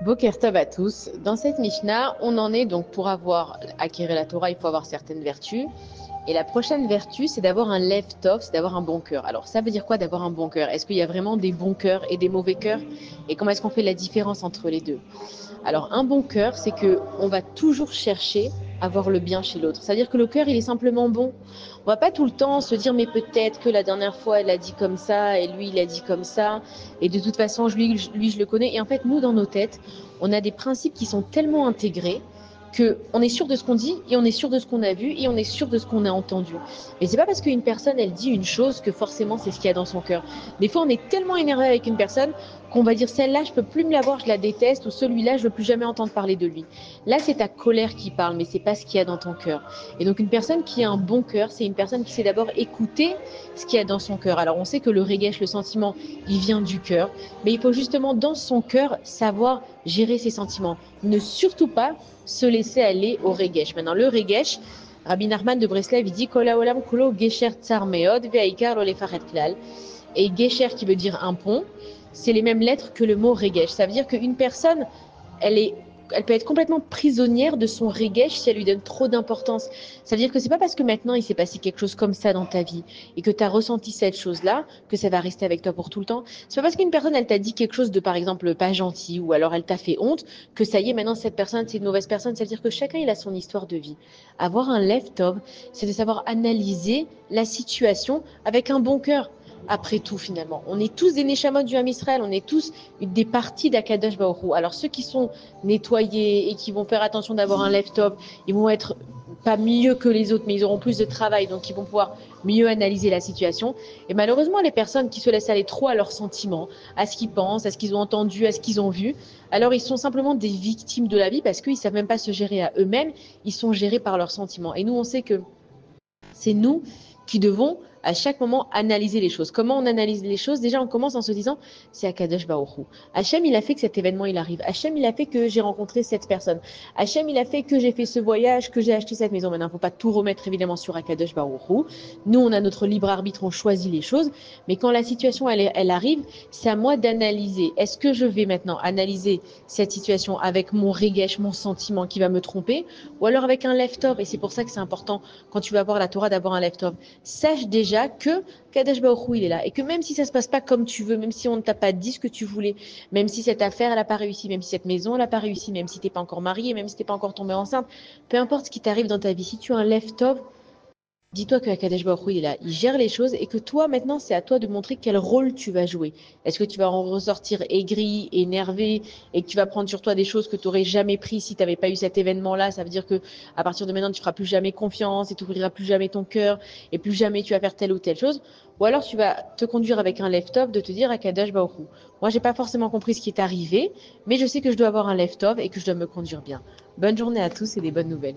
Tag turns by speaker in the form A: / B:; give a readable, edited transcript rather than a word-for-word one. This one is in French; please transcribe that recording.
A: Boker Tov à tous. Dans cette Mishnah, on en est donc pour acquérir la Torah, il faut avoir certaines vertus. Et la prochaine vertu, c'est d'avoir un lev tov, c'est d'avoir un bon cœur. Alors, ça veut dire quoi d'avoir un bon cœur? Est-ce qu'il y a vraiment des bons cœurs et des mauvais cœurs? Et comment est-ce qu'on fait la différence entre les deux? Alors, un bon cœur, c'est que on va toujours chercher à voir le bien chez l'autre. C'est-à-dire que le cœur, il est simplement bon. On va pas tout le temps se dire, mais peut-être que la dernière fois, elle a dit comme ça, et lui, il a dit comme ça, et de toute façon, lui, je le connais. Et en fait, nous, dans nos têtes, on a des principes qui sont tellement intégrés que on est sûr de ce qu'on dit et on est sûr de ce qu'on a vu et on est sûr de ce qu'on a entendu. Mais c'est pas parce qu'une personne elle dit une chose que forcément c'est ce qu'il y a dans son cœur. Des fois on est tellement énervé avec une personne qu'on va dire celle-là je peux plus me la voir, je la déteste ou celui-là je veux plus jamais entendre parler de lui. Là c'est ta colère qui parle mais c'est pas ce qu'il y a dans ton cœur. Et donc une personne qui a un bon cœur, c'est une personne qui sait d'abord écouter ce qu'il y a dans son cœur. Alors on sait que le regesh, le sentiment, il vient du cœur, mais il faut justement dans son cœur savoir gérer ses sentiments. Ne surtout pas se laisser aller au regesh. Maintenant, le regesh, Rabbi Nachman de Breslev, il dit Kola olam kulo gesher tsar meod ve'aikar lo lefaret klal. Et gesher qui veut dire un pont, c'est les mêmes lettres que le mot regesh. Ça veut dire qu'une personne, elle est elle peut être complètement prisonnière de son regesh si elle lui donne trop d'importance. Ça veut dire que c'est pas parce que maintenant il s'est passé quelque chose comme ça dans ta vie et que tu as ressenti cette chose-là que ça va rester avec toi pour tout le temps. C'est pas parce qu'une personne elle t'a dit quelque chose de par exemple pas gentil ou alors elle t'a fait honte que ça y est maintenant cette personne c'est une mauvaise personne. Ça veut dire que chacun il a son histoire de vie. Avoir un left-over, c'est de savoir analyser la situation avec un bon cœur. Après tout, finalement, on est tous des Neshamot du Ham Israël, on est tous des parties d'Akadosh Baruch Hu. Alors ceux qui sont nettoyés et qui vont faire attention d'avoir un laptop, ils vont être pas mieux que les autres, mais ils auront plus de travail, donc ils vont pouvoir mieux analyser la situation. Et malheureusement, les personnes qui se laissent aller trop à leurs sentiments, à ce qu'ils pensent, à ce qu'ils ont entendu, à ce qu'ils ont vu, alors ils sont simplement des victimes de la vie parce qu'ils ne savent même pas se gérer à eux-mêmes, ils sont gérés par leurs sentiments. Et nous, on sait que c'est nous qui devons à chaque moment analyser les choses. Comment on analyse les choses? Déjà, on commence en se disant, c'est Akadosh Baruch Hu. Hachem, il a fait que cet événement, il arrive. Hachem, il a fait que j'ai rencontré cette personne. Hachem, il a fait que j'ai fait ce voyage, que j'ai acheté cette maison. Maintenant, il ne faut pas tout remettre évidemment sur Akadosh Baruch Hu. Nous, on a notre libre arbitre, on choisit les choses. Mais quand la situation, elle arrive, c'est à moi d'analyser. Est-ce que je vais maintenant analyser cette situation avec mon regesh, mon sentiment qui va me tromper, ou alors avec un left-over? Et c'est pour ça que c'est important quand tu vas voir la Torah d'avoir un left-over. Sache déjà que Kadesh Baruch Hu, il est là. Et que même si ça se passe pas comme tu veux, même si on ne t'a pas dit ce que tu voulais, même si cette affaire, elle n'a pas réussi, même si cette maison, elle n'a pas réussi, même si tu n'es pas encore marié, même si tu n'es pas encore tombé enceinte, peu importe ce qui t'arrive dans ta vie, si tu as un left-over, dis-toi que Kadesh Baruch Hu, il est là, il gère les choses et que toi, maintenant, c'est à toi de montrer quel rôle tu vas jouer. Est-ce que tu vas en ressortir aigri, énervé et que tu vas prendre sur toi des choses que tu n'aurais jamais pris si tu n'avais pas eu cet événement-là? Ça veut dire que à partir de maintenant, tu feras plus jamais confiance et tu ouvriras plus jamais ton cœur et plus jamais tu vas faire telle ou telle chose. Ou alors tu vas te conduire avec un left-off de te dire à Kadesh Baruch Hu. Moi, j'ai pas forcément compris ce qui est arrivé, mais je sais que je dois avoir un left-off et que je dois me conduire bien. Bonne journée à tous et des bonnes nouvelles.